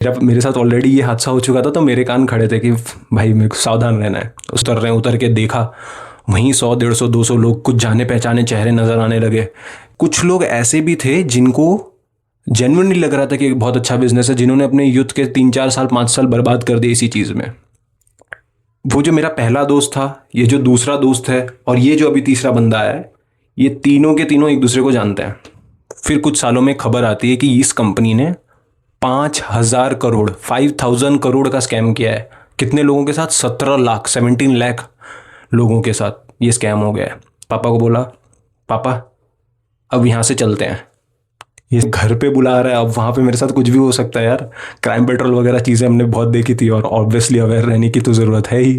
जब मेरे साथ ऑलरेडी ये हादसा हो चुका था तो मेरे कान खड़े थे कि भाई मेरे को सावधान रहना है। उतर रहे उतर के देखा, वहीं 100 150 200 लोग, कुछ जाने पहचाने चेहरे नजर आने लगे। कुछ लोग ऐसे भी थे जिनको जेन्युइनली लग रहा था कि बहुत अच्छा बिजनेस है, जिन्होंने अपने यूथ के 3 4 साल 5 साल बर्बाद कर दिए इसी चीज़ में। वो जो मेरा पहला दोस्त था, ये जो दूसरा दोस्त है, और ये जो अभी तीसरा बंदा है, ये तीनों के तीनों एक दूसरे को जानते हैं। फिर कुछ सालों में खबर आती है कि इस कंपनी ने 5,000 करोड़ 5,000 करोड़ का स्कैम किया है। कितने लोगों के साथ? 17 लाख 17 लाख लोगों के साथ ये स्कैम हो गया है। पापा को बोला, पापा अब यहाँ से चलते हैं। ये घर पे बुला रहा है, अब वहाँ पे मेरे साथ कुछ भी हो सकता है यार। क्राइम पेट्रोल वगैरह चीज़ें हमने बहुत देखी थी, और ऑब्वियसली अवेयर रहने की तो ज़रूरत है ही।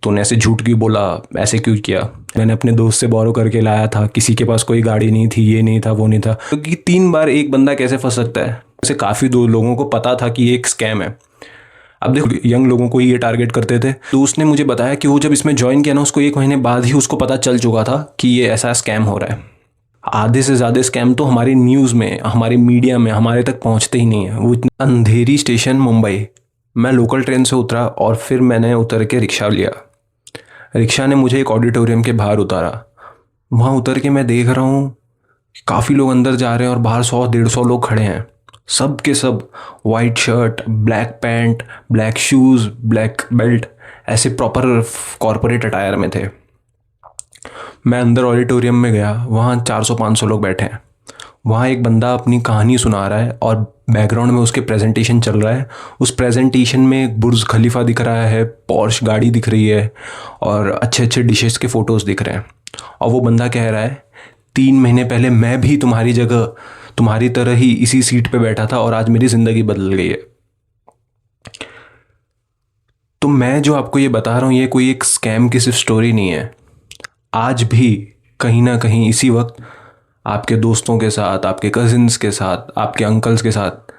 तूने ऐसे झूठ क्यों बोला, ऐसे क्यों किया? मैंने अपने दोस्त से बोरो करके लाया था, किसी के पास कोई गाड़ी नहीं थी, ये नहीं था, वो नहीं था। क्योंकि 3 बार एक बंदा कैसे फंस सकता है? ऐसे काफ़ी दो लोगों को पता था कि ये एक स्कैम है। अब देखो, यंग लोगों को ही ये टारगेट करते थे। तो उसने मुझे बताया कि वो जब इसमें ज्वाइन किया ना, उसको 1 महीने बाद ही उसको पता चल चुका था कि ये ऐसा स्कैम हो रहा है। आधे से ज़्यादा स्कैम तो हमारी न्यूज़ में, हमारे मीडिया में हमारे तक पहुंचते ही नहीं है। वो इतना अंधेरी स्टेशन मुंबई, मैं लोकल ट्रेन से उतरा और फिर मैंने उतर के रिक्शा लिया। रिक्शा ने मुझे एक ऑडिटोरियम के बाहर उतारा। वहाँ उतर के मैं देख रहा हूँ काफ़ी लोग अंदर जा रहे हैं और बाहर 100 150 लोग खड़े हैं। सब के सब white shirt, black pant, black shoes, black belt, ऐसे प्रॉपर कॉरपोरेट अटायर में थे। मैं अंदर ऑडिटोरियम में गया, वहाँ 400 500 लोग बैठे हैं। वहाँ एक बंदा अपनी कहानी सुना रहा है और बैकग्राउंड में उसके प्रेजेंटेशन चल रहा है। उस प्रेजेंटेशन में एक बुर्ज खलीफा दिख रहा है, पॉर्श गाड़ी दिख रही है, और अच्छे अच्छे डिशेस के फ़ोटोज़ दिख रहे हैं। और वो बंदा कह रहा है, 3 महीने पहले मैं भी तुम्हारी जगह, तुम्हारी तरह ही इसी सीट पे बैठा था और आज मेरी ज़िंदगी बदल गई है। तो मैं जो आपको ये बता रहा हूँ, ये कोई एक स्कैम की सिर्फ स्टोरी नहीं है। आज भी कहीं ना कहीं इसी वक्त आपके दोस्तों के साथ, आपके कजिन्स के साथ, आपके अंकल्स के साथ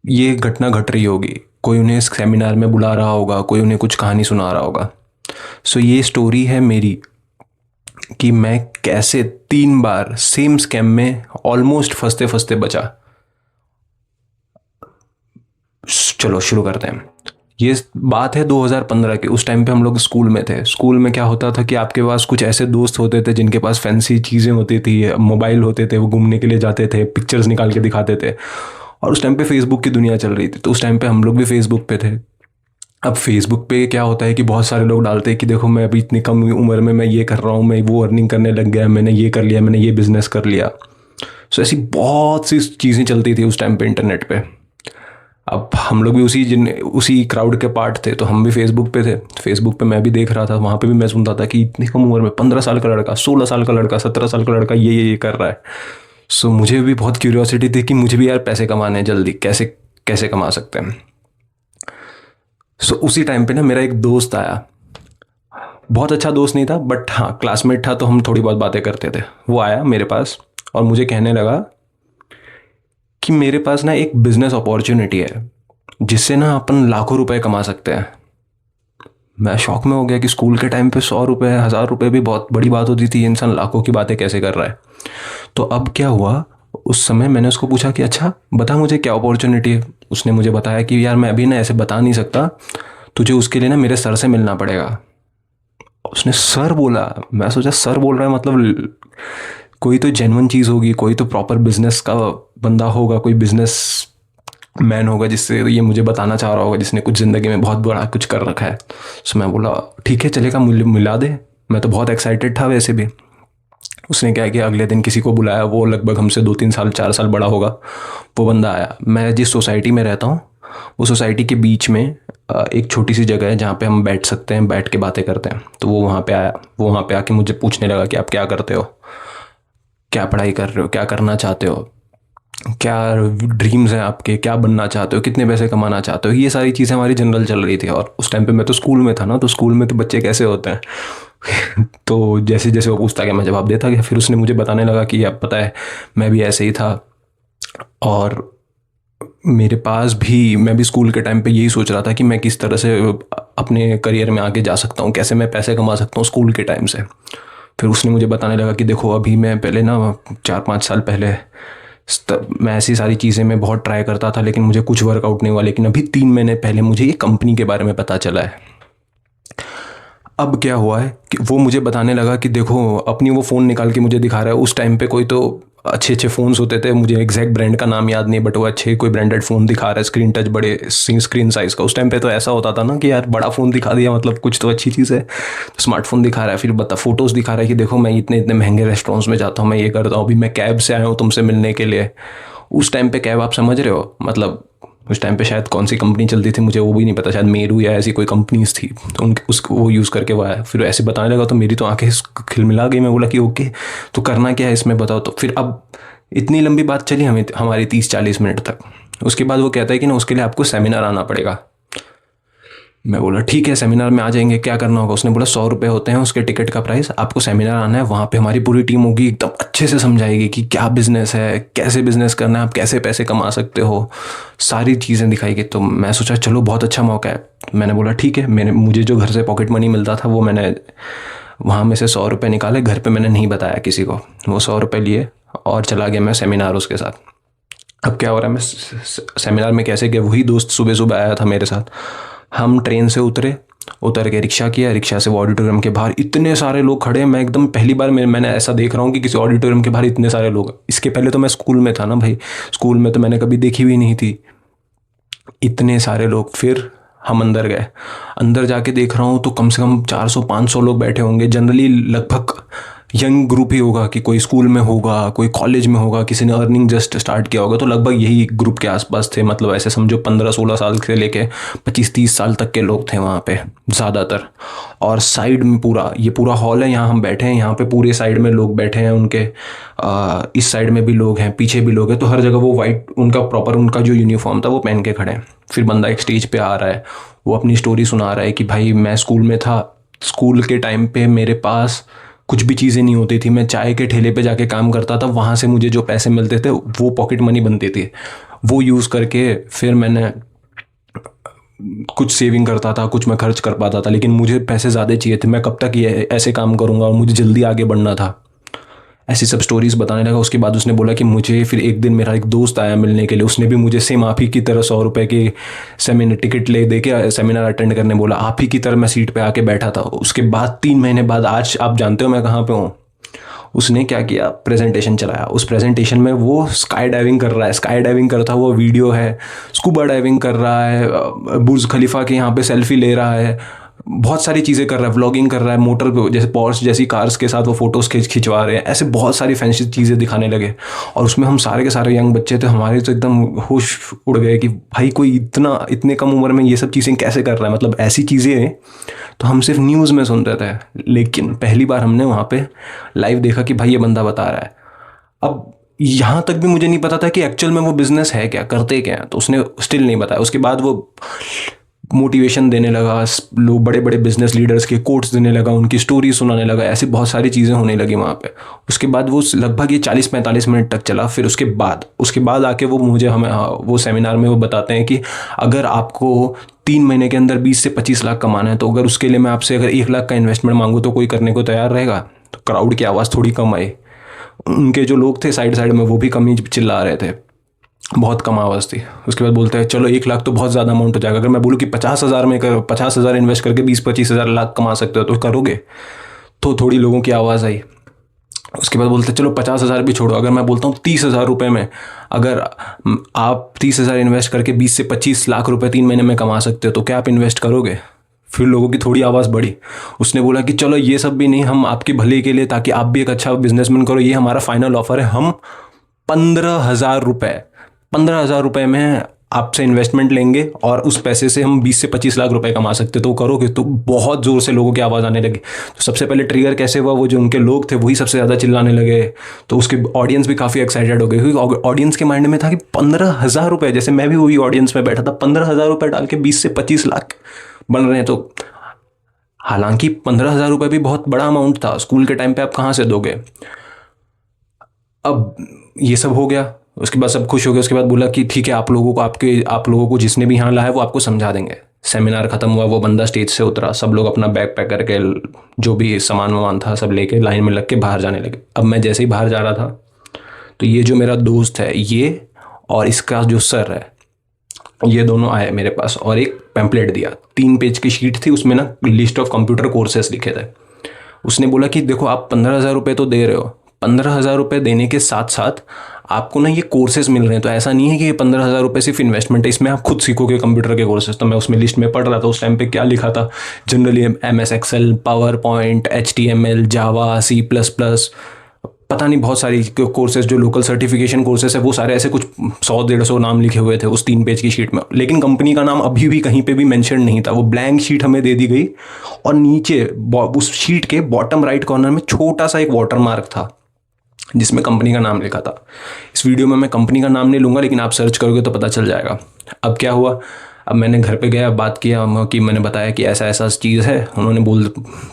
ये घटना घट रही होगी। कोई उन्हें सेमिनार में बुला रहा होगा, कोई उन्हें कुछ कहानी सुना रहा होगा। सो ये स्टोरी है मेरी कि मैं कैसे 3 बार सेम स्कैम में ऑलमोस्ट फंसते फंसते बचा। चलो शुरू करते हैं। ये बात है 2015 की। उस टाइम पे हम लोग स्कूल में थे। स्कूल में क्या होता था कि आपके पास कुछ ऐसे दोस्त होते थे जिनके पास फैंसी चीज़ें होती थी, मोबाइल होते थे, वो घूमने के लिए जाते थे, पिक्चर्स निकाल के दिखाते थे। और उस टाइम पे फेसबुक की दुनिया चल रही थी, तो उस टाइम पे हम लोग भी फेसबुक पे थे। अब फेसबुक पे क्या होता है कि बहुत सारे लोग डालते हैं कि देखो मैं अभी इतनी कम उम्र में मैं ये कर रहा हूँ, मैं वो अर्निंग करने लग गया, मैंने ये कर लिया, मैंने ये बिज़नेस कर लिया। सो ऐसी बहुत सी चीज़ें चलती थी उस टाइम पे इंटरनेट पे। अब हम लोग भी उसी क्राउड के पार्ट थे, तो हम भी फेसबुक पे थे। फेसबुक पे मैं भी देख रहा था, वहाँ पे भी मैं सुनता था कि इतनी कम उम्र में 15 साल का लड़का, 16 साल का लड़का, 17 साल का लड़का ये कर रहा है। सो मुझे भी बहुत क्यूरियोसिटी थी कि मुझे भी यार पैसे कमाने हैं जल्दी, कैसे कैसे कमा सकते हैं। सो उसी टाइम पे ना मेरा एक दोस्त आया। बहुत अच्छा दोस्त नहीं था, बट हाँ क्लासमेट था, तो हम थोड़ी बहुत बातें करते थे। वो आया मेरे पास और मुझे कहने लगा कि मेरे पास ना एक बिजनेस अपॉर्चुनिटी है जिससे ना अपन लाखों रुपए कमा सकते हैं। मैं शॉक में हो गया कि स्कूल के टाइम पे 100 रुपए 1000 रुपए भी बहुत बड़ी बात होती थी, इंसान लाखों की बातें कैसे कर रहा है। तो अब क्या हुआ, उस समय मैंने उसको पूछा कि अच्छा बता मुझे क्या अपॉर्चुनिटी है। उसने मुझे बताया कि यार मैं अभी ना ऐसे बता नहीं सकता, तुझे उसके लिए ना मेरे सर से मिलना पड़ेगा। उसने सर बोला, मैं सोचा सर बोल रहा है मतलब कोई तो जेन्युइन चीज़ होगी, कोई तो प्रॉपर बिजनेस का बंदा होगा, कोई बिजनेस मैन होगा जिससे ये मुझे बताना चाह रहा होगा, जिसने कुछ ज़िंदगी में बहुत बड़ा कुछ कर रखा है। सो मैं बोला ठीक है चलेगा, मिला दे। मैं तो बहुत एक्साइटेड था वैसे भी। उसने क्या किया, अगले दिन किसी को बुलाया, वो लगभग हमसे 2 3 साल 4 साल बड़ा होगा। वो बंदा आया। मैं जिस सोसाइटी में रहता हूँ, वो सोसाइटी के बीच में एक छोटी सी जगह है जहाँ पे हम बैठ सकते हैं, बैठ के बातें करते हैं। तो वो वहाँ पे आया। वो वहाँ पे आके मुझे पूछने लगा कि आप क्या करते हो, क्या पढ़ाई कर रहे हो, क्या करना चाहते हो, क्या ड्रीम्स हैं आपके, क्या बनना चाहते हो, कितने पैसे कमाना चाहते हो। ये सारी चीज़ें हमारी जनरल चल रही थी। और उस टाइम पे मैं तो स्कूल में था ना, तो स्कूल में तो बच्चे कैसे होते हैं तो जैसे जैसे वो पूछता गया मैं जवाब देता गया। फिर उसने मुझे बताने लगा कि अब पता है मैं भी ऐसे ही था, और मेरे पास भी, मैं भी स्कूल के टाइम पे यही सोच रहा था कि मैं किस तरह से अपने करियर में आगे जा सकता हूँ, कैसे मैं पैसे कमा सकता हूँ स्कूल के टाइम से। फिर उसने मुझे बताने लगा कि देखो अभी मैं पहले ना 4 5 साल पहले मैं ऐसी सारी चीज़ें मैं बहुत ट्राई करता था, लेकिन मुझे कुछ वर्कआउट नहीं हुआ। लेकिन अभी 3 महीने पहले मुझे ये कंपनी के बारे में पता चला है। अब क्या हुआ है कि वो मुझे बताने लगा कि देखो, अपनी वो फ़ोन निकाल के मुझे दिखा रहा है। उस टाइम पे कोई तो अच्छे अच्छे फ़ोन्स होते थे, मुझे एग्जैक्ट ब्रांड का नाम याद नहीं, बट वो अच्छे कोई ब्रांडेड फ़ोन दिखा रहा है, स्क्रीन टच, बड़े स्क्रीन साइज़ का। उस टाइम पे तो ऐसा होता था ना कि यार बड़ा फ़ोन दिखा दिया मतलब कुछ तो अच्छी चीज़ है। तो स्मार्टफोन दिखा रहा है, फिर बता फ़ोटोज़ दिखा रहा है कि देखो मैं इतने इतने महंगे रेस्टोरेंट्स में जाता हूँ, मैं ये करता हूँ, अभी मैं कैब से आया हूँ तुमसे मिलने के लिए। उस टाइम पे कैब, आप समझ रहे हो, मतलब उस टाइम पे शायद कौन सी कंपनी चलती थी मुझे वो भी नहीं पता, शायद मेरू या ऐसी कोई कंपनीज थी, तो उनके उसको वो यूज़ करके वो आया। फिर ऐसे बताने लगा तो मेरी तो आंखें खिलमिला गई। मैं बोला कि ओके, तो करना क्या है इसमें बताओ। तो फिर अब इतनी लंबी बात चली हमारी 30-40 मिनट तक। उसके बाद वो कहता है कि ना उसके लिए आपको सेमिनार आना पड़ेगा। मैं बोला ठीक है, सेमिनार में आ जाएंगे, क्या करना होगा। उसने बोला 100 रुपये होते हैं उसके टिकट का प्राइस, आपको सेमिनार आना है, वहाँ पे हमारी पूरी टीम होगी, एकदम अच्छे से समझाएगी कि क्या बिजनेस है, कैसे बिजनेस करना है, आप कैसे पैसे कमा सकते हो, सारी चीज़ें दिखाएगी। तो मैं सोचा चलो बहुत अच्छा मौका है। मैंने बोला ठीक है। मुझे जो घर से पॉकेट मनी मिलता था वो मैंने वहाँ में से 100 रुपये निकाले। घर पर मैंने नहीं बताया किसी को। वो 100 रुपये लिए और चला गया मैं सेमिनार उसके साथ। अब क्या हो रहा है, मैं सेमिनार में कैसे गया, वही दोस्त सुबह सुबह आया था मेरे साथ। हम ट्रेन से उतर के रिक्शा किया, रिक्शा से वो ऑडिटोरियम के बाहर इतने सारे लोग खड़े हैं। मैं एकदम पहली बार मैंने ऐसा देख रहा हूँ कि किसी ऑडिटोरियम के बाहर इतने सारे लोग। इसके पहले तो मैं स्कूल में था ना भाई, स्कूल में तो मैंने कभी देखी हुई नहीं थी इतने सारे लोग। फिर हम अंदर गए। अंदर जाके देख रहा हूँ तो कम से कम 400-500 लोग बैठे होंगे। जनरली लगभग यंग ग्रुप ही होगा, कि कोई स्कूल में होगा, कोई कॉलेज में होगा, किसी ने अर्निंग जस्ट स्टार्ट किया होगा। तो लगभग यही ग्रुप के आसपास थे। मतलब ऐसे समझो 15-16 साल से लेके 25-30 साल तक के लोग थे वहाँ पे ज़्यादातर। और साइड में ये पूरा हॉल है, यहाँ हम बैठे हैं, यहाँ पे पूरे साइड में लोग बैठे हैं उनके। इस साइड में भी लोग हैं, पीछे भी लोग हैं। तो हर जगह वो वाइट, उनका प्रॉपर उनका जो यूनिफॉर्म था वो पहन के खड़े हैं। फिर बंदा एक स्टेज पे आ रहा है, वो अपनी स्टोरी सुना रहा है कि भाई मैं स्कूल में था, स्कूल के टाइम पे मेरे पास कुछ भी चीज़ें नहीं होती थी, मैं चाय के ठेले पे जाके काम करता था, वहाँ से मुझे जो पैसे मिलते थे वो पॉकेट मनी बनती थी। वो यूज़ करके फिर मैंने कुछ सेविंग करता था, कुछ मैं खर्च कर पाता था, लेकिन मुझे पैसे ज़्यादा चाहिए थे। मैं कब तक ये ऐसे काम करूँगा, और मुझे जल्दी आगे बढ़ना था। ऐसी सब स्टोरीज बताने लगा। उसके बाद उसने बोला कि मुझे फिर एक दिन मेरा एक दोस्त आया मिलने के लिए, उसने भी मुझे सेम आप ही की तरह 100 रुपये की सेमिनार टिकट ले दे के सेमिनार अटेंड करने बोला। आप ही की तरह मैं सीट पे आके बैठा था। उसके बाद 3 महीने बाद आज आप जानते हो मैं कहाँ पे हूँ। उसने क्या किया, प्रेजेंटेशन चलाया। उस प्रेजेंटेशन में वो स्काई डाइविंग कर रहा है, स्काई डाइविंग करता हुआ वीडियो है, स्कूबा डाइविंग कर रहा है, बुर्ज खलीफा के यहाँ पे सेल्फी ले रहा है, बहुत सारी चीज़ें कर रहा है, व्लॉगिंग कर रहा है, मोटर जैसे पॉर्श जैसी कार्स के साथ वो फोटोज़ खिंचवा रहे हैं। ऐसे बहुत सारी फैंसी चीज़ें दिखाने लगे। और उसमें हम सारे के सारे यंग बच्चे थे, हमारे तो एकदम होश उड़ गए कि भाई कोई इतने कम उम्र में ये सब चीज़ें कैसे कर रहा है। मतलब ऐसी चीज़ें तो हम सिर्फ न्यूज़ में सुनते थे, लेकिन पहली बार हमने वहाँ पे लाइव देखा कि भाई ये बंदा बता रहा है। अब यहाँ तक भी मुझे नहीं पता था कि एक्चुअल में वो बिजनेस है क्या, करते क्या है, तो उसने स्टिल नहीं बताया। उसके बाद वो मोटिवेशन देने लगा, लोग बड़े बड़े बिजनेस लीडर्स के कोट्स देने लगा, उनकी स्टोरी सुनाने लगा, ऐसी बहुत सारी चीज़ें होने लगी वहाँ पे। उसके बाद वो लगभग ये 40-45 मिनट तक चला। फिर उसके बाद आके वो मुझे हमें वो सेमिनार में वो बताते हैं कि अगर आपको 3 महीने के अंदर 20 से 25 लाख कमाना है, तो अगर उसके लिए मैं आपसे अगर 1 लाख का इन्वेस्टमेंट मांगू तो कोई करने को तैयार रहेगा। तो क्राउड की आवाज़ थोड़ी कम आई। उनके जो लोग थे साइड साइड में वो भी कम ही चिल्ला रहे थे, बहुत कम आवाज़ थी। उसके बाद बोलते हैं चलो 1 लाख तो बहुत ज़्यादा अमाउंट हो जाएगा। अगर मैं बोलूँ कि 50,000 में 50,000 इन्वेस्ट करके 20-25 हज़ार लाख कमा सकते हो तो करोगे। तो थोड़ी लोगों की आवाज़ आई। उसके बाद बोलते चलो 50,000 भी छोड़ो, अगर मैं बोलता हूँ 30,000 रुपये में अगर आप 30,000 इन्वेस्ट करके 20 से 25 लाख रुपए 3 महीने में कमा सकते हो तो क्या आप इन्वेस्ट करोगे। फिर लोगों की थोड़ी आवाज़ बढ़ी। उसने बोला कि चलो ये सब भी नहीं, हम आपके भले के लिए, ताकि आप भी एक अच्छा बिजनेसमैन करो, ये हमारा फाइनल ऑफर है। हम 15,000 रुपये में आपसे इन्वेस्टमेंट लेंगे और उस पैसे से हम 20 से 25 लाख रुपए कमा सकते, तो करोगे। तो बहुत ज़ोर से लोगों की आवाज़ आने लगी। तो सबसे पहले ट्रिगर कैसे हुआ, वो जो उनके लोग थे वही सबसे ज़्यादा चिल्लाने लगे। तो उसके ऑडियंस भी काफ़ी एक्साइटेड हो गई, क्योंकि ऑडियंस के माइंड में था कि 15,000 रुपये, जैसे मैं भी वही ऑडियंस में बैठा था, 15,000 रुपये डाल के 20 से 25 लाख बन रहे हैं। तो हालांकि 15,000 रुपये भी बहुत बड़ा अमाउंट था, स्कूल के टाइम पे आप कहाँ से दोगे। अब ये सब हो गया, उसके बाद सब खुश हो गए। उसके बाद बोला कि ठीक है, आप लोगों को जिसने भी यहाँ लाया वो आपको समझा देंगे। सेमिनार खत्म हुआ, वो बंदा स्टेज से उतरा, सब लोग अपना बैग पैक करके जो भी सामान वामान था सब लेके लाइन में लग के बाहर जाने लगे। अब मैं जैसे ही बाहर जा रहा था तो ये जो मेरा दोस्त है ये और इसका जो सर है, ये दोनों आए मेरे पास और एक पैम्पलेट दिया, 3 पेज की शीट थी, उसमें ना लिस्ट ऑफ कंप्यूटर कोर्सेस लिखे थे। उसने बोला कि देखो आप 15,000 रुपये तो दे रहे हो, 15,000 रुपये देने के साथ साथ आपको ना ये कोर्सेज मिल रहे हैं, तो ऐसा नहीं है कि ये 15,000 रुपये सिर्फ इन्वेस्टमेंट है, इसमें आप खुद सीखोगे कंप्यूटर के कोर्सेज। तो मैं उसमें लिस्ट में पढ़ रहा था उस टाइम पे क्या लिखा था, generally MS Excel, power point, HTML, Java, C++, पता नहीं बहुत सारी कोर्सेज जो लोकल सर्टिफिकेशन कोर्सेज है, वो सारे ऐसे कुछ 100-150 नाम लिखे हुए थे उस 3 पेज की शीट में। लेकिन कंपनी का नाम अभी भी कहीं पे भी मेंशन नहीं था, वो ब्लैंक शीट हमें दे दी गई। और नीचे उस शीट के बॉटम राइट कॉर्नर में छोटा सा एक वाटर मार्क था जिसमें कंपनी का नाम लिखा था। इस वीडियो में मैं कंपनी का नाम नहीं लूँगा, लेकिन आप सर्च करोगे तो पता चल जाएगा। अब क्या हुआ, अब मैंने घर पे गया, बात किया कि मैंने बताया कि ऐसा ऐसा चीज़ है। उन्होंने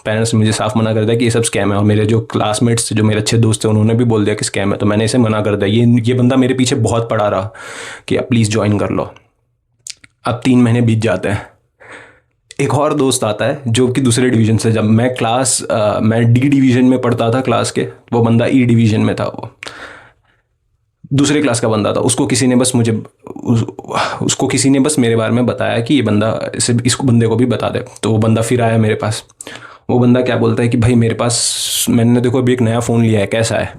पेरेंट्स ने मुझे साफ मना कर दिया कि ये सब स्कैम है, और मेरे जो क्लासमेट्स जो मेरे अच्छे दोस्त थे उन्होंने भी बोल दिया कि स्कैम है। तो मैंने इसे मना कर दिया। ये बंदा मेरे पीछे बहुत पड़ा रहा कि आप प्लीज़ ज्वाइन कर लो। अब 3 महीने बीत जाते हैं, एक और दोस्त आता है जो कि दूसरे डिवीज़न से, जब मैं D डिवीज़न में पढ़ता था क्लास के, वो बंदा E डिवीज़न में था, वो दूसरे क्लास का बंदा था। उसको किसी ने बस मेरे बारे में बताया कि ये बंदा इसको बंदे को भी बता दे। तो वो बंदा फिर आया मेरे पास। वो बंदा क्या बोलता है कि भाई मेरे पास, मैंने देखो अभी एक नया फ़ोन लिया है, कैसा है।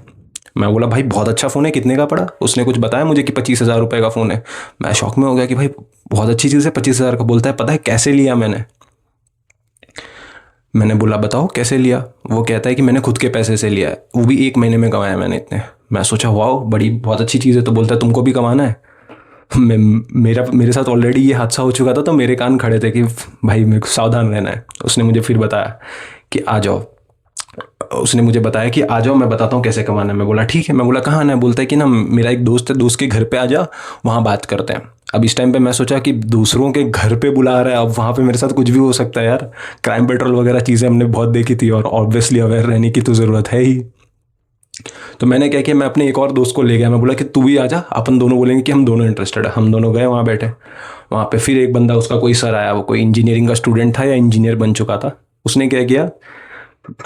मैं बोला भाई बहुत अच्छा फ़ोन है, कितने का पड़ा। उसने कुछ बताया मुझे कि 25,000 रुपये का फ़ोन है। मैं शौक में हो गया कि भाई बहुत अच्छी चीज़ है, 25,000 का। बोलता है पता है कैसे लिया मैंने बोला बताओ कैसे लिया। वो कहता है कि मैंने खुद के पैसे से लिया है, वो भी 1 महीने में कमाया मैंने इतने। मैं सोचा वाह बहुत अच्छी चीज़ है। तो बोलता है तुमको भी कमाना है। मेरे साथ ऑलरेडी ये हादसा हो चुका था, तो मेरे कान खड़े थे कि भाई मेरे को सावधान रहना है। उसने मुझे फिर बताया कि आ जाओ। उसने मुझे बताया कि आ जाओ, मैं बताता हूँ कैसे कमाना है। मैं बोला ठीक है। मैं बोला कहाँ आना है। बोलता है कि ना मेरा एक दोस्त है, दोस्त के घर पे आ जा, वहाँ बात करते हैं। अब इस टाइम पे मैं सोचा कि दूसरों के घर पे बुला रहा है, अब वहाँ पे मेरे साथ कुछ भी हो सकता है यार। क्राइम पेट्रोल वगैरह चीज़ें हमने बहुत देखी थी, और ऑब्वियसली अवेयर रहने की तो ज़रूरत है ही। तो मैंने क्या किया, मैं अपने एक और दोस्त को ले गया। मैं बोला कि तू भी आ जा, अपन दोनों बोलेंगे कि हम दोनों इंटरेस्टेड है। हम दोनों गए वहाँ बैठे। वहाँ पे फिर एक बंदा, उसका कोई सर आया, वो कोई इंजीनियरिंग का स्टूडेंट था या इंजीनियर बन चुका था। उसने क्या किया,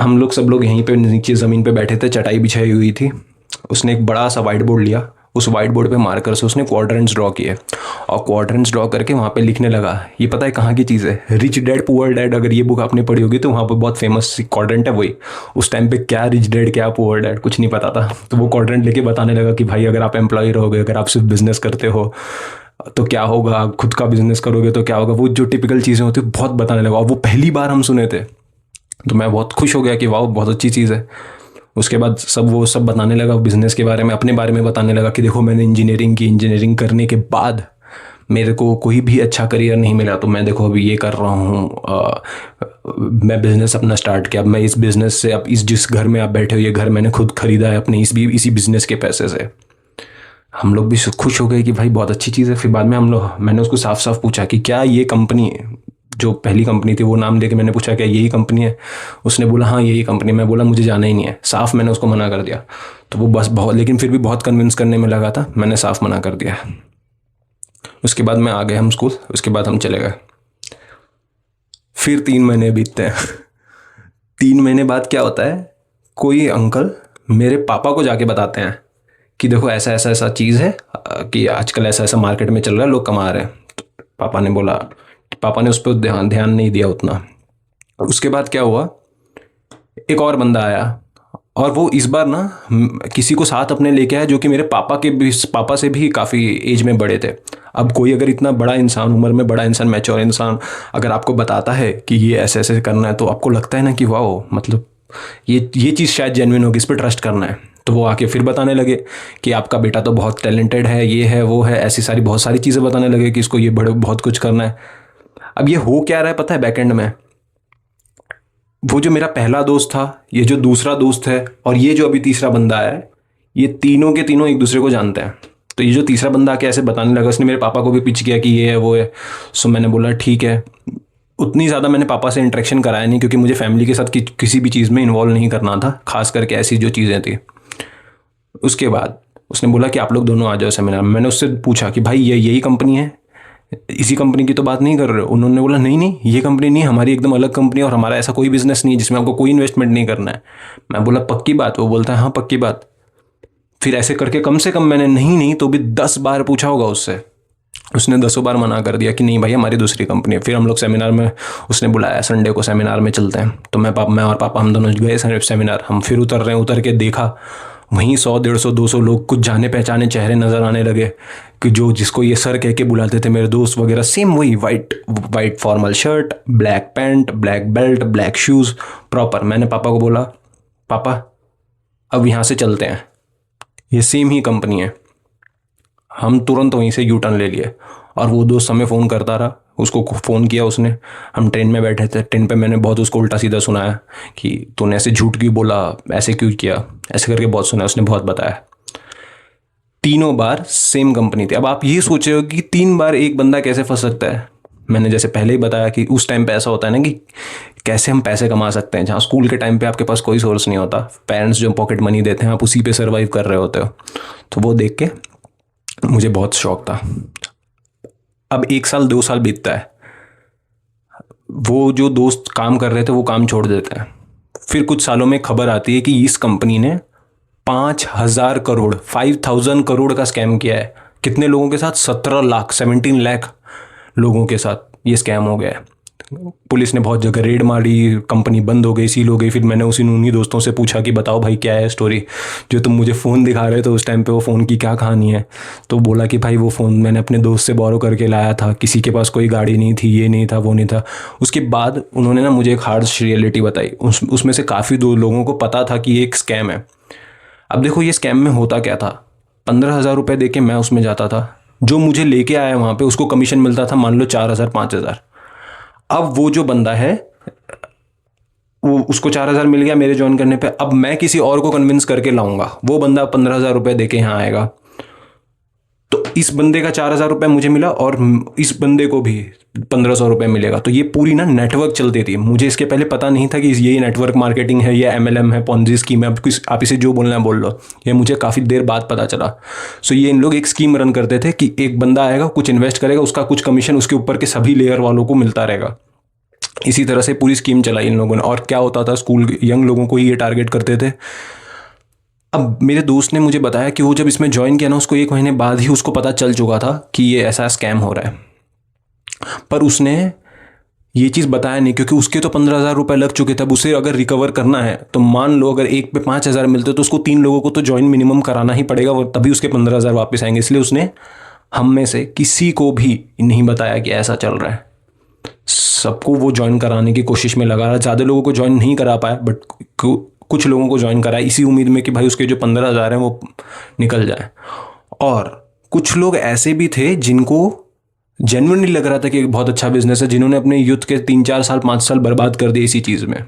हम लोग सब लोग यहीं पे नीचे ज़मीन पे बैठे थे, चटाई बिछाई हुई थी। उसने एक बड़ा सा वाइट बोर्ड लिया, उस वाइट बोर्ड पे मार्कर से उसने क्वाड्रेंट्स ड्रॉ किए, और क्वाड्रेंट्स ड्रॉ करके वहाँ पे लिखने लगा। ये पता है कहाँ की चीज़ है, रिच डैड पुअर डैड। अगर ये बुक आपने पढ़ी होगी तो वहाँ पे बहुत फेमस क्वाड्रेंट है वही। उस टाइम पे क्या रिच डैड क्या पुअर डैड कुछ नहीं पता था। तो वो क्वाड्रेंट लेके बताने लगा कि भाई अगर आप एम्प्लॉय रहोगे, अगर आप सिर्फ बिजनेस करते हो तो क्या होगा, खुद का बिजनेस करोगे तो क्या होगा, वो जो टिपिकल चीज़ें होती है बहुत बताने लगा। और वो पहली बार हम सुने थे, तो मैं बहुत खुश हो गया कि वाह बहुत अच्छी चीज़ है। उसके बाद वो सब बताने लगा बिज़नेस के बारे में, अपने बारे में बताने लगा कि देखो मैंने इंजीनियरिंग की, इंजीनियरिंग करने के बाद मेरे को कोई भी अच्छा करियर नहीं मिला, तो मैं देखो अभी ये कर रहा हूँ, मैं बिज़नेस अपना स्टार्ट किया। अब मैं इस बिज़नेस से, अब जिस घर में आप बैठे हो, ये घर मैंने खुद खरीदा है अपने इसी बिज़नेस के पैसे से। हम लोग भी खुश हो गए कि भाई बहुत अच्छी चीज़ है। फिर बाद में मैंने उसको साफ साफ पूछा कि क्या ये कंपनी, जो पहली कंपनी थी वो नाम लेके मैंने पूछा क्या यही कंपनी है। उसने बोला हाँ यही कंपनी। मैं बोला मुझे जाना ही नहीं है, साफ मैंने उसको मना कर दिया। तो वो बस लेकिन फिर भी बहुत कन्विंस करने में लगा था, मैंने साफ मना कर दिया। उसके बाद मैं आ गए हम स्कूल, उसके बाद हम चले गए। फिर 3 महीने बीतते हैं। 3 महीने बाद क्या होता है, कोई अंकल मेरे पापा को जाके बताते हैं कि देखो ऐसा ऐसा ऐसा चीज़ है, कि आजकल ऐसा ऐसा मार्केट में चल रहा है, लोग कमा रहे हैं। तो पापा ने उस पर ध्यान नहीं दिया उतना। उसके बाद क्या हुआ, एक और बंदा आया, और वो इस बार ना किसी को साथ अपने लेके आया जो कि मेरे पापा से भी काफ़ी एज में बड़े थे। अब कोई अगर इतना बड़ा इंसान, उम्र में बड़ा इंसान, मैच्योर इंसान अगर आपको बताता है कि ये ऐसे ऐसे करना है, तो आपको लगता है ना कि वाह मतलब ये चीज़ शायद जेन्युइन होगी, इस पर ट्रस्ट करना है। तो वो आके फिर बताने लगे कि आपका बेटा तो बहुत टैलेंटेड है, ये है वो है, ऐसी बहुत सारी चीज़ें बताने लगे कि इसको ये बहुत कुछ करना है। अब ये हो क्या रहा है पता है, बैकएंड में वो जो मेरा पहला दोस्त था, ये जो दूसरा दोस्त है, और ये जो अभी तीसरा बंदा आया है, ये तीनों के तीनों एक दूसरे को जानते हैं। तो ये जो तीसरा बंदा आके ऐसे बताने लगा, उसने मेरे पापा को भी पिच किया कि ये है वो है। सो मैंने बोला ठीक है। उतनी ज़्यादा मैंने पापा से इंटरेक्शन कराया नहीं, क्योंकि मुझे फैमिली के साथ किसी भी चीज़ में इन्वॉल्व नहीं करना था, खास करके ऐसी जो चीज़ें थी। उसके बाद उसने बोला कि आप लोग दोनों आ जाओ सेमिनार में। मैंने उससे पूछा कि भाई यही कंपनी है, इसी कंपनी की तो बात नहीं कर रहे हो? उन्होंने बोला नहीं ये कंपनी नहीं, हमारी एकदम अलग कंपनी है, और हमारा ऐसा कोई बिजनेस नहीं है जिसमें आपको कोई इन्वेस्टमेंट नहीं करना है। मैं बोला पक्की बात? वो बोलता है हाँ पक्की बात। फिर ऐसे करके कम से कम मैंने नहीं तो भी 10 बार पूछा होगा उससे, उसने 10 बार मना कर दिया कि नहीं भाई हमारी दूसरी कंपनी है। फिर हम लोग सेमिनार में, उसने बुलाया संडे को सेमिनार में चलते हैं, तो मैं और पापा हम दोनों गए सेमिनार। हम फिर उतर रहे हैं, उतर के देखा वहीं 100 150 200 लोग, कुछ जाने पहचाने चेहरे नज़र आने लगे कि जो जिसको ये सर कह के बुलाते थे मेरे दोस्त वगैरह, सेम वही white formal shirt, black pant, black belt, black shoes, proper. मैंने पापा को बोला पापा अब यहाँ से चलते हैं, ये सेम ही कंपनी है। हम तुरंत वहीं से यू टर्न ले लिए और वो दोस्त हमें फ़ोन करता रहा, उसको फ़ोन किया उसने। हम ट्रेन में बैठे थे, ट्रेन पे मैंने बहुत उसको उल्टा सीधा सुनाया कि तूने ऐसे झूठ क्यों बोला, ऐसे क्यों किया, ऐसे करके बहुत सुना, उसने बहुत बताया। तीनों बार सेम कंपनी थी। अब आप ये सोच रहे हो कि 3 बार एक बंदा कैसे फंस सकता है। मैंने जैसे पहले ही बताया कि उस टाइम पे ऐसा होता है ना कि कैसे हम पैसे कमा सकते हैं, जहाँ स्कूल के टाइम पे आपके पास कोई सोर्स नहीं होता, पेरेंट्स जो पॉकेट मनी देते हैं आप उसी पे सर्वाइव कर रहे होते हो। तो वो देख के मुझे बहुत शौक था। अब 1 साल 2 साल बीतता है, वो जो दोस्त काम कर रहे थे वो काम छोड़ देते हैं। फिर कुछ सालों में खबर आती है कि इस कंपनी ने 5,000 करोड़ 5,000 करोड़ का स्कैम किया है। कितने लोगों के साथ? 17 लाख 17 लाख लोगों के साथ ये स्कैम हो गया है। पुलिस ने बहुत जगह रेड मारी, कंपनी बंद हो गई, सील हो गई। फिर मैंने उन्हीं दोस्तों से पूछा कि बताओ भाई क्या है स्टोरी, जो तुम मुझे फ़ोन दिखा रहे थे उस टाइम पे, वो फ़ोन की क्या कहानी है। तो बोला कि भाई वो फ़ोन मैंने अपने दोस्त से बोरो करके लाया था, किसी के पास कोई गाड़ी नहीं थी, ये नहीं था, वो नहीं था। उसके बाद उन्होंने ना मुझे एक हार्श रियलिटी बताई। उसमें से काफ़ी लोगों को पता था कि ये एक स्कैम है। अब देखो ये स्कैम में होता क्या था, 15,000 रुपये दे के मैं उसमें जाता था, जो मुझे लेके आया वहाँ पे उसको कमीशन मिलता था मान लो 4,000 5,000। अब वो जो बंदा है वो उसको 4,000 मिल गया मेरे ज्वाइन करने पे, अब मैं किसी और को कन्विंस करके लाऊंगा, वो बंदा 15,000 रुपये दे के यहाँ आएगा, तो इस बंदे का 4,000 रुपये मुझे मिला और इस बंदे को भी 1,500 रुपये मिलेगा। तो ये पूरी ना नेटवर्क चलती थी। मुझे इसके पहले पता नहीं था कि ये नेटवर्क मार्केटिंग है, ये MLM है, पॉन्जी स्कीम है, आप इसे जो बोलना है बोल लो। ये मुझे काफ़ी देर बाद पता चला। सो ये इन लोग एक स्कीम रन करते थे कि एक बंदा आएगा, कुछ इन्वेस्ट करेगा, उसका कुछ कमीशन उसके ऊपर के सभी लेयर वालों को मिलता रहेगा। इसी तरह से पूरी स्कीम चलाई इन लोगों ने। और क्या होता था, स्कूल यंग लोगों को ही ये टारगेट करते थे। अब मेरे दोस्त ने मुझे बताया कि वो जब इसमें ज्वाइन किया ना, उसको 1 महीने बाद ही उसको पता चल चुका था कि ये ऐसा स्कैम हो रहा है, पर उसने ये चीज़ बताया नहीं, क्योंकि उसके तो 15,000 रुपये लग चुके थे। अब उसे अगर रिकवर करना है तो मान लो अगर एक पे 5,000 मिलते तो उसको 3 लोगों को तो ज्वाइन मिनिमम कराना ही पड़ेगा, वो तभी उसके 15,000 वापस आएंगे। इसलिए उसने हम में से किसी को भी नहीं बताया कि ऐसा चल रहा है। सबको वो ज्वाइन कराने की कोशिश में लगा रहा। ज़्यादा लोगों को ज्वाइन नहीं करा पाया, बट कुछ लोगों को ज्वाइन कराया, इसी उम्मीद में कि भाई उसके जो 15,000 हैं वो निकल जाए। और कुछ लोग ऐसे भी थे जिनको जेन्युइनली लग रहा था कि बहुत अच्छा बिजनेस है, जिन्होंने अपने यूथ के 3-4 साल 5 साल बर्बाद कर दिए इसी चीज़ में।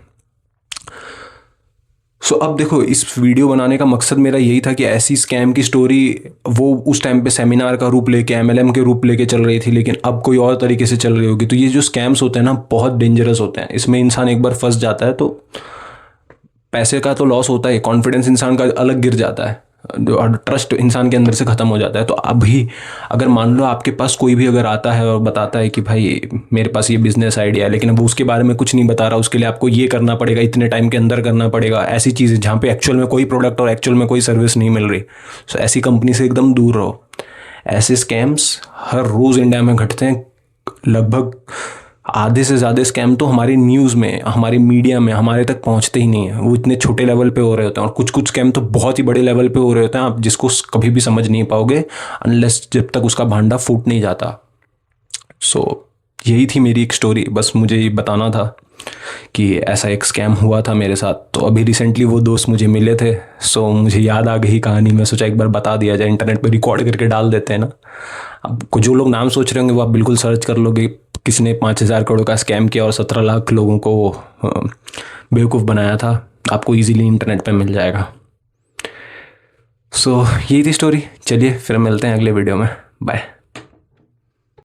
सो अब देखो, इस वीडियो बनाने का मकसद मेरा यही था कि ऐसी स्कैम की स्टोरी वो उस टाइम पे सेमिनार का रूप लेके, MLM के रूप लेके चल रही थी, लेकिन अब कोई और तरीके से चल रही होगी। तो ये जो स्कैम्स होते हैं ना, बहुत डेंजरस होते हैं। इसमें इंसान एक बार फंस जाता है तो पैसे का तो लॉस होता है, कॉन्फिडेंस इंसान का अलग गिर जाता है, और ट्रस्ट इंसान के अंदर से ख़त्म हो जाता है। तो अभी अगर मान लो आपके पास कोई भी अगर आता है और बताता है कि भाई मेरे पास ये बिज़नेस आइडिया है, लेकिन अब उसके बारे में कुछ नहीं बता रहा, उसके लिए आपको ये करना पड़ेगा, इतने टाइम के अंदर करना पड़ेगा, ऐसी चीज़ें जहाँ पे एक्चुअल में कोई प्रोडक्ट और एक्चुअल में कोई सर्विस नहीं मिल रही, सो ऐसी कंपनी से एकदम दूर रहो। ऐसे स्कैम्स हर रोज़ इंडिया में घटते हैं। लगभग आधे से ज़्यादा स्कैम तो हमारी न्यूज़ में, हमारी मीडिया में हमारे तक पहुंचते ही नहीं है। वो इतने छोटे लेवल पे हो रहे होते हैं, और कुछ कुछ स्कैम तो बहुत ही बड़े लेवल पे हो रहे होते हैं, आप जिसको कभी भी समझ नहीं पाओगे अनलेस जब तक उसका भांडा फूट नहीं जाता। सो यही थी मेरी एक स्टोरी, बस मुझे ये बताना था कि ऐसा एक स्कैम हुआ था मेरे साथ। तो अभी रिसेंटली वो दोस्त मुझे मिले थे, सो मुझे याद आ गई कहानी। मैं सोचा एक बार बता दिया जाए, इंटरनेट पर रिकॉर्ड करके डाल देते हैं ना। अब जो लोग नाम सोच रहे होंगे वो आप बिल्कुल सर्च कर लोगे, किसने 5,000 करोड़ का स्कैम किया और 17 लाख लोगों को बेवकूफ़ बनाया था, आपको इजीली इंटरनेट पे मिल जाएगा। सो यही थी स्टोरी। चलिए फिर मिलते हैं अगले वीडियो में, बाय।